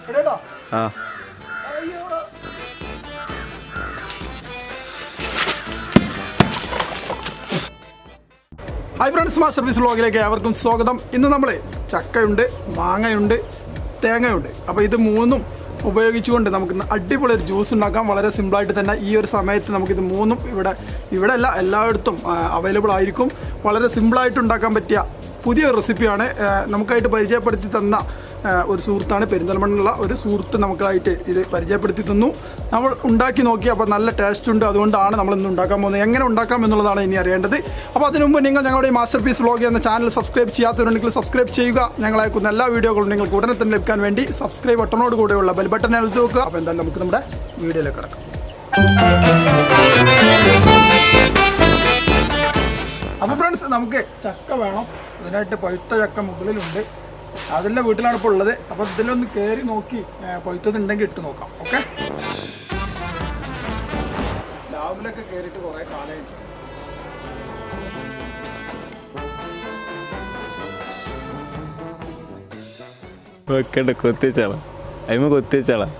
Hi friends, master piece വ്ലോഗിലേക്ക് ഏവർക്കും സ്വാഗതം. ഇന്ന് നമ്മൾ ചക്കയുണ്ട്, മാങ്ങയുണ്ട്, തേങ്ങയുണ്ട്. അപ്പോൾ ഇത് മൂന്നും ഉപയോഗിച്ചുകൊണ്ട് നമുക്ക് അടിപൊളി ഒരു ജ്യൂസ് ഉണ്ടാക്കാം. വളരെ സിമ്പിളായിട്ട് തന്നെ ഈ ഒരു സമയത്ത് നമുക്കിത് മൂന്നും ഇവിടെ അല്ല എല്ലായിടത്തും അവൈലബിൾ ആയിരിക്കും. വളരെ സിമ്പിളായിട്ട് ഉണ്ടാക്കാൻ പറ്റിയ പുതിയ റെസിപ്പിയാണ്. നമുക്കായിട്ട് പരിചയപ്പെടുത്തി തന്ന ഒരു സുഹൃത്താണ്, പെരിന്തൽമണ്ണുള്ള ഒരു സുഹൃത്ത് നമുക്കായിട്ട് ഇത് പരിചയപ്പെടുത്തി തന്നു. നമ്മൾ ഉണ്ടാക്കി നോക്കി, അപ്പോൾ നല്ല ടേസ്റ്റ് ഉണ്ട്. അതുകൊണ്ടാണ് നമ്മളിന്ന് ഉണ്ടാക്കാൻ പോകുന്നത്. എങ്ങനെ ഉണ്ടാക്കാം എന്നുള്ളതാണ് ഇനി അറിയേണ്ടത്. അപ്പോൾ അതിനു മുമ്പ് നിങ്ങൾ ഞങ്ങളുടെ മാസ്റ്റർ പീസ് വ്ലോഗ് എന്ന ചാനൽ സബ്സ്ക്രൈബ് ചെയ്യാത്തവരുണ്ടെങ്കിൽ സബ്സ്ക്രൈബ് ചെയ്യുക. ഞങ്ങളയക്കുന്ന എല്ലാ വീഡിയോകളും നിങ്ങൾക്ക് ഉടനെ തന്നെ ലഭിക്കാൻ വേണ്ടി സബ്സ്ക്രൈബ് ബട്ടണോട് കൂടെയുള്ള ബെൽ ബട്ടൺ എഴുതി നോക്കുക. അപ്പോൾ എന്തായാലും നമുക്ക് നമ്മുടെ വീഡിയോയിലേക്ക് കിടക്കാം. അപ്പോൾ ഫ്രണ്ട്സ്, നമുക്ക് ചക്ക വേണം. അതിനായിട്ട് പഴുത്ത ചക്ക മുകളിലുണ്ട്. അതെല്ലാം വീട്ടിലാണ് ഇപ്പോൾ ഉള്ളത്. അപ്പോൾ ഇതിലൊന്ന് കയറി നോക്കി പഴുത്തതുണ്ടെങ്കിൽ ഇട്ട് നോക്കാം. ഓക്കെ, ലാബിലൊക്കെ കയറിയിട്ട് കുറേ കാലമായിട്ട്. വെക്കണ്ട, കൊത്തിച്ചാളാ അതിമ കൊത്തിച്ചാളാ.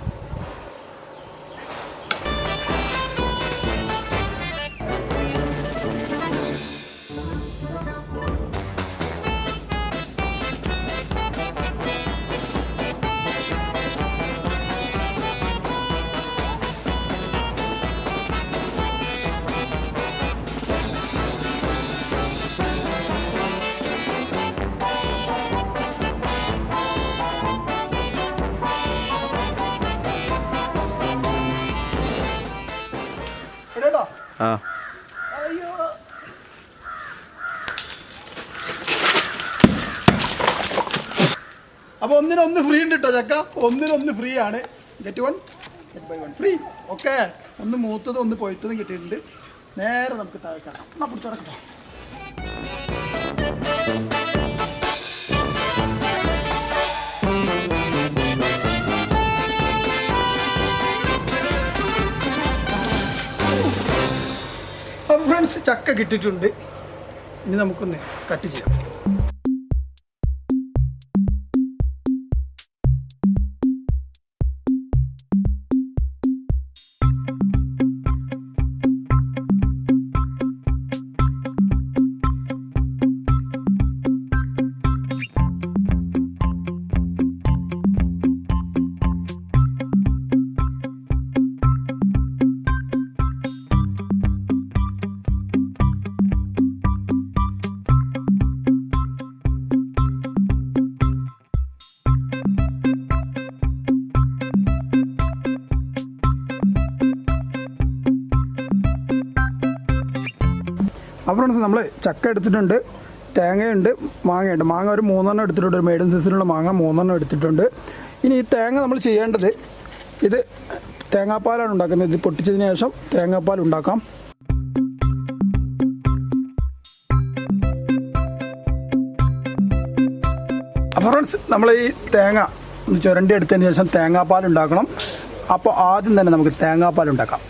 അപ്പോൾ ഒന്നിനൊന്ന് ഫ്രീ ഉണ്ട് കേട്ടോ. ചക്ക ഒന്നിനൊന്ന് ഫ്രീ ആണ്. Get 1 get buy 1 free. Okay, ഒന്ന് മൂത്തതും ഒന്ന് പൊയ്ത്തതും കിട്ടിയിട്ടുണ്ട്. നേരെ നമുക്ക് താഴേക്കാം. എന്നാൽ പിടിച്ചിറക്കട്ടോ. അപ്പോൾ ഫ്രണ്ട്സ്, ചക്ക കിട്ടിയിട്ടുണ്ട്. ഇനി നമുക്കൊന്ന് കട്ട് ചെയ്യാം. അപ്പോൾ നമ്മൾ ചക്ക എടുത്തിട്ടുണ്ട്, തേങ്ങയുണ്ട്, മാങ്ങയുണ്ട്. മാങ്ങ ഒരു 3 എടുത്തിട്ടുണ്ട്. ഒരു മീഡിയം സൈസിലുള്ള മാങ്ങ 3 എടുത്തിട്ടുണ്ട്. ഇനി ഈ തേങ്ങ നമ്മൾ ചെയ്യേണ്ടത്, ഇത് തേങ്ങാപ്പാലാണ് ഉണ്ടാക്കുന്നത്. ഇത് പൊട്ടിച്ചതിന് ശേഷം തേങ്ങാപ്പാൽ ഉണ്ടാക്കാം. അപ്പോൾ ഫ്രണ്ട്സ്, നമ്മൾ ഈ തേങ്ങ ചുരണ്ടി എടുത്തതിന് ശേഷം തേങ്ങാപ്പാൽ ഉണ്ടാക്കണം. അപ്പോൾ ആദ്യം തന്നെ നമുക്ക് തേങ്ങാപ്പാൽ ഉണ്ടാക്കാം.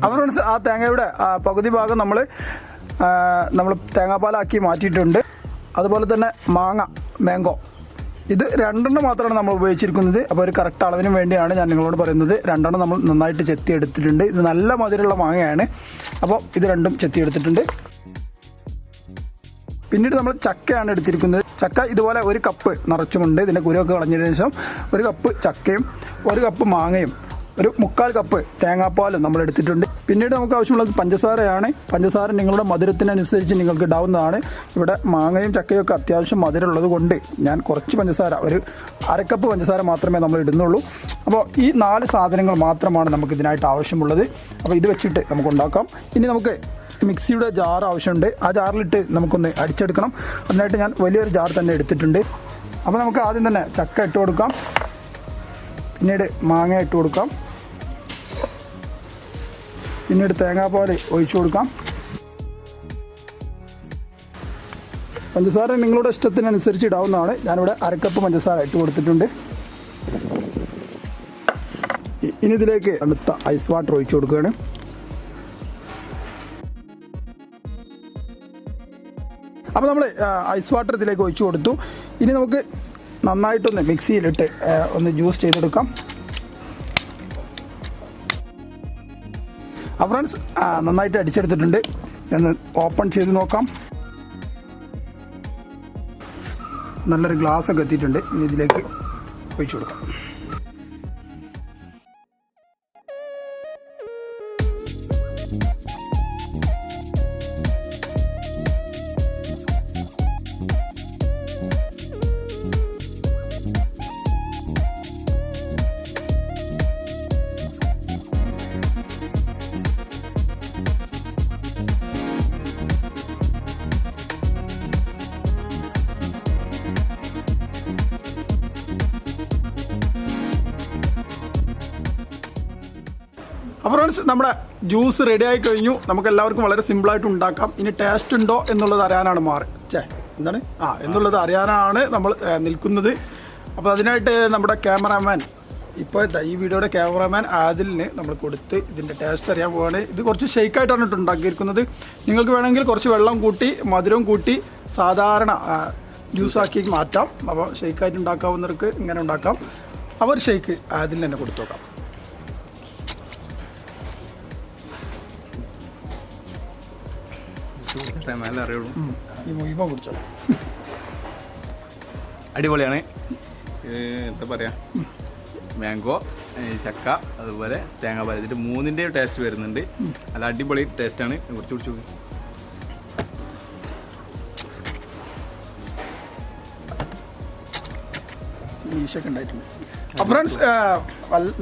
അപ്പോൾ ഫ്രണ്ട്സ്, ആ തേങ്ങയുടെ പകുതി ഭാഗം നമ്മൾ തേങ്ങാപ്പാലാക്കി മാറ്റിയിട്ടുണ്ട്. അതുപോലെ തന്നെ മാംഗോ ഇത് 2 മാത്രമാണ് നമ്മൾ ഉപയോഗിച്ചിരിക്കുന്നത്. അപ്പോൾ ഒരു കറക്റ്റ് അളവിന് വേണ്ടിയാണ് ഞാൻ നിങ്ങളോട് പറയുന്നത്. 2 നമ്മൾ നന്നായിട്ട് ചെത്തി എടുത്തിട്ടുണ്ട്. ഇത് നല്ല മധുരമുള്ള മാങ്ങയാണ്. അപ്പോൾ ഇത് 2 ചെത്തി എടുത്തിട്ടുണ്ട്. പിന്നീട് നമ്മൾ ചക്കയാണ് എടുത്തിരിക്കുന്നത്. ചക്ക ഇതുപോലെ 1 കപ്പ് നിറച്ചുമുണ്ട്. ഇതിൻ്റെ കുരുവൊക്കെ കളഞ്ഞതിന് ശേഷം 1 കപ്പ് ചക്കയും 1 കപ്പ് മാങ്ങയും 1/4 കപ്പ് തേങ്ങാപ്പാലും നമ്മൾ എടുത്തിട്ടുണ്ട്. പിന്നീട് നമുക്ക് ആവശ്യമുള്ളത് പഞ്ചസാരയാണ്. പഞ്ചസാര നിങ്ങളുടെ മധുരത്തിനനുസരിച്ച് നിങ്ങൾക്ക് ഇടാവുന്നതാണ്. ഇവിടെ മാങ്ങയും ചക്കയൊക്കെ അത്യാവശ്യം മധുരമുള്ളത് കൊണ്ട് ഞാൻ കുറച്ച് പഞ്ചസാര, 1/2 കപ്പ് പഞ്ചസാര മാത്രമേ നമ്മൾ ഇടുന്നുള്ളൂ. അപ്പോൾ ഈ 4 സാധനങ്ങൾ മാത്രമാണ് നമുക്ക് ഇതിനായിട്ട് ആവശ്യമുള്ളത്. അപ്പോൾ ഇത് വെച്ചിട്ട് നമുക്ക് ഉണ്ടാക്കാം. ഇനി നമുക്ക് മിക്സിയുടെ ജാർ ആവശ്യമുണ്ട്. ആ ജാറിലിട്ട് നമുക്കൊന്ന് അടിച്ചെടുക്കണം. അതിനായിട്ട് ഞാൻ വലിയൊരു ജാർ തന്നെ എടുത്തിട്ടുണ്ട്. അപ്പോൾ നമുക്ക് ആദ്യം തന്നെ ചക്ക ഇട്ട് കൊടുക്കാം. പിന്നീട് മാങ്ങ ഇട്ട് കൊടുക്കാം. പിന്നീട് തേങ്ങാപ്പാൽ ഒഴിച്ചു കൊടുക്കാം. പഞ്ചസാര നിങ്ങളുടെ ഇഷ്ടത്തിനനുസരിച്ച് ഇടാവുന്നതാണ്. ഞാനിവിടെ 1/2 കപ്പ് പഞ്ചസാര ഇട്ട് കൊടുത്തിട്ടുണ്ട്. ഇനി ഇതിലേക്ക് തണുത്ത ഐസ് വാട്ടർ ഒഴിച്ചു കൊടുക്കുകയാണ്. അപ്പോൾ നമ്മൾ ഐസ് വാട്ടർ ഇതിലേക്ക് ഒഴിച്ചു കൊടുത്തു. ഇനി നമുക്ക് നന്നായിട്ടൊന്ന് മിക്സിയിലിട്ട് ഒന്ന് ജ്യൂസ് ചെയ്തെടുക്കാം. അപ്പോൾ ഫ്രണ്ട്സ് നന്നായിട്ട് അടിച്ചെടുത്തിട്ടുണ്ട്. ഒന്ന് ഓപ്പൺ ചെയ്ത് നോക്കാം. നല്ലൊരു ഗ്ലാസ്സൊക്കെ എത്തിയിട്ടുണ്ട്. ഇനി ഇതിലേക്ക് ഒഴിച്ചു കൊടുക്കാം. അപ്പോൾ ഫ്രണ്ട്സ് നമ്മുടെ ജ്യൂസ് റെഡി ആയി കഴിഞ്ഞു. നമുക്ക് എല്ലാവർക്കും വളരെ സിമ്പിളായിട്ട് ഉണ്ടാക്കാം. ഇനി ടേസ്റ്റ് ഉണ്ടോ എന്നുള്ളത് അറിയാനാണ് എന്നുള്ളത് അറിയാനാണ് നമ്മൾ നിൽക്കുന്നത്. അപ്പോൾ അതിനായിട്ട് നമ്മുടെ ക്യാമറാമാൻ ഇപ്പോൾ ഈ വീഡിയോയുടെ ക്യാമറാമാൻ ആദിലിന് നമ്മൾ കൊടുത്ത് ഇതിൻ്റെ ടേസ്റ്റ് അറിയാൻ പോവുകയാണ്. ഇത് കുറച്ച് ഷെയ്ക്കായിട്ടാണ് ഉണ്ടാക്കിയിരിക്കുന്നത്. നിങ്ങൾക്ക് വേണമെങ്കിൽ കുറച്ച് വെള്ളം കൂട്ടി മധുരവും കൂട്ടി സാധാരണ ജ്യൂസാക്കി മാറ്റാം. അപ്പോൾ ഷെയ്ക്കായിട്ട് ഉണ്ടാക്കാവുന്നവർക്ക് ഇങ്ങനെ ഉണ്ടാക്കാം. അപ്പോൾ ഒരു ഷെയ്ക്ക് ആദിലിന് തന്നെ കൊടുത്തു നോക്കാം. അടിപൊളിയാണ്. എന്താ പറയാ, മാംഗോ, ചക്ക, അതുപോലെ തേങ്ങാപ്പാൽ, ഇതിന്റെ മൂന്നിന്റെ ടേസ്റ്റ് വരുന്നുണ്ട്. നല്ല അടിപൊളി ടേസ്റ്റാണ്. കുറച്ച് കുടിച്ചു ഈശൊക്കെ ഉണ്ടായിട്ടുണ്ട്. അപ്പോൾ ഫ്രണ്ട്സ്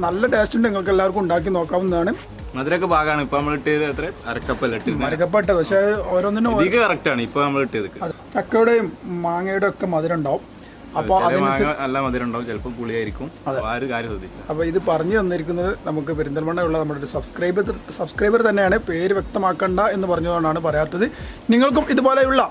നല്ല ടേസ്റ്റ് ഉണ്ട്. നിങ്ങൾക്ക് എല്ലാവർക്കും ഉണ്ടാക്കി നോക്കാവുന്നതാണ്. മധുരമൊക്കെ ഭാഗമാണ്. ഇപ്പൊ നമ്മൾ ഇട്ടത് എത്ര അരക്കപ്പട്ട, പക്ഷെ ഓരോന്നിനും കറക്റ്റ് ആണ്. ഇപ്പൊ നമ്മൾ ഇട്ടത് ചക്കയുടെയും മാങ്ങയുടെ ഒക്കെ മധുരം ഉണ്ടാവും. അപ്പോൾ നല്ല മധുരം ഉണ്ടാവും, ചിലപ്പോൾ പുളിയായിരിക്കും. അപ്പോൾ ഇത് പറഞ്ഞു തന്നിരിക്കുന്നത് നമുക്ക് പെരിന്തൽമണ്ണയുള്ള നമ്മുടെ ഒരു സബ്സ്ക്രൈബർ തന്നെയാണ്. പേര് വ്യക്തമാക്കണ്ട എന്ന് പറഞ്ഞതുകൊണ്ടാണ് പറയാത്തത്. നിങ്ങൾക്കും ഇതുപോലെയുള്ള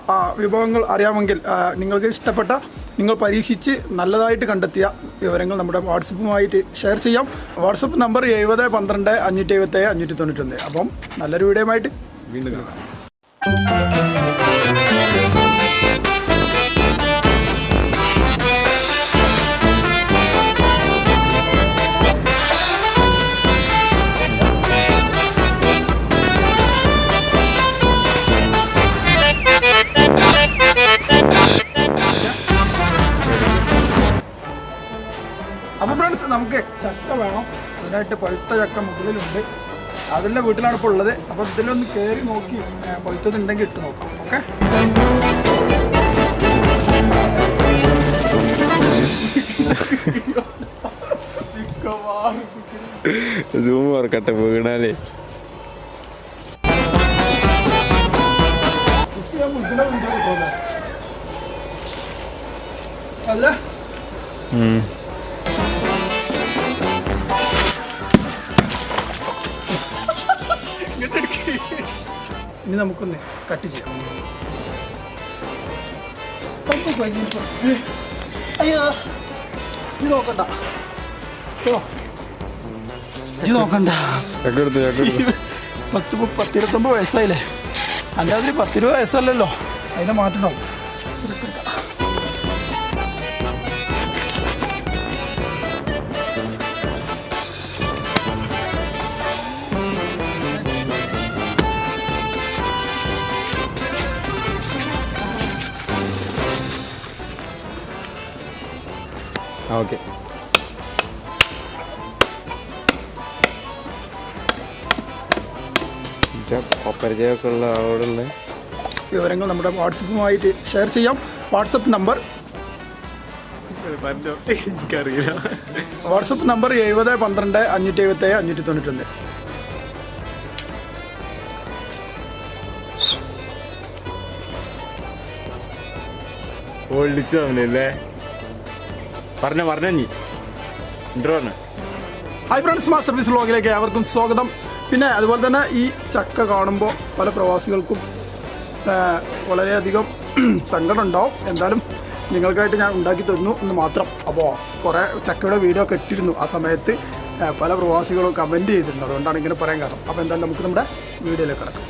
വിഭവങ്ങൾ അറിയാമെങ്കിൽ നിങ്ങൾക്ക് ഇഷ്ടപ്പെട്ട, നിങ്ങൾ പരീക്ഷിച്ച് നല്ലതായിട്ട് കണ്ടെത്തിയ വിവരങ്ങൾ നമ്മുടെ വാട്സപ്പുമായിട്ട് ഷെയർ ചെയ്യാം. WhatsApp number 7012-577-591. അപ്പം നല്ലൊരു വീഡിയോയുമായിട്ട് വീണ്ടും കാണാം. അപ്പോൾ ഫ്രണ്ട്സ് നമുക്ക് ചക്ക വേണം. അതിനായിട്ട് പഴുത്ത ചക്ക മുകളിലുണ്ട്. അതെല്ലാം വീട്ടിലാണ് ഇപ്പോൾ ഉള്ളത്. അപ്പോൾ ഇതിലൊന്ന് കയറി നോക്കി പഴുത്തതുണ്ടെങ്കിൽ ഇട്ട് നോക്കാം. ഓക്കെ, സൂം വർക്കട്ടെ വീണാലേ. അല്ല ഇനി നമുക്കൊന്ന് കട്ട് ചെയ്യാം. അയ്യോ ഇത് നോക്കണ്ട, ഇത് നോക്കണ്ട. 10-29 വയസ്സായില്ലേ? അല്ല അതിൽ 10-20 വയസ്സല്ലല്ലോ, അതിനെ മാറ്റണോ? ഓക്കെ, പരിചയമൊക്കെ ഉള്ള ആളോടുള്ള വിവരങ്ങൾ നമ്മുടെ വാട്സപ്പുമായിട്ട് ഷെയർ ചെയ്യാം. വാട്സപ്പ് നമ്പർ എനിക്കറിയില്ല. WhatsApp number 7012-577-591. ഓടിച്ചവനല്ലേ പറഞ്ഞ നീ പറഞ്ഞു. ഹായ് ഫ്രണ്ട്സ്, മാ സർവീസ് വ്ളോഗിലേക്ക് ഏവർക്കും സ്വാഗതം. പിന്നെ അതുപോലെ തന്നെ ഈ ചക്ക കാണുമ്പോൾ പല പ്രവാസികൾക്കും വളരെയധികം സങ്കടം ഉണ്ടാവും. എന്തായാലും നിങ്ങൾക്കായിട്ട് ഞാൻ ഉണ്ടാക്കി തന്നു എന്ന് മാത്രം. അപ്പോൾ കുറേ ചക്കയുടെ വീഡിയോ ഒക്കെ ഇട്ടിരുന്നു. ആ സമയത്ത് പല പ്രവാസികളും കമൻറ്റ് ചെയ്തിരുന്നു. അതുകൊണ്ടാണ് ഇങ്ങനെ പറയാൻ കാരണം. അപ്പോൾ എന്തായാലും നമുക്ക് നമ്മുടെ വീഡിയോയിലേക്ക് കിടക്കാം.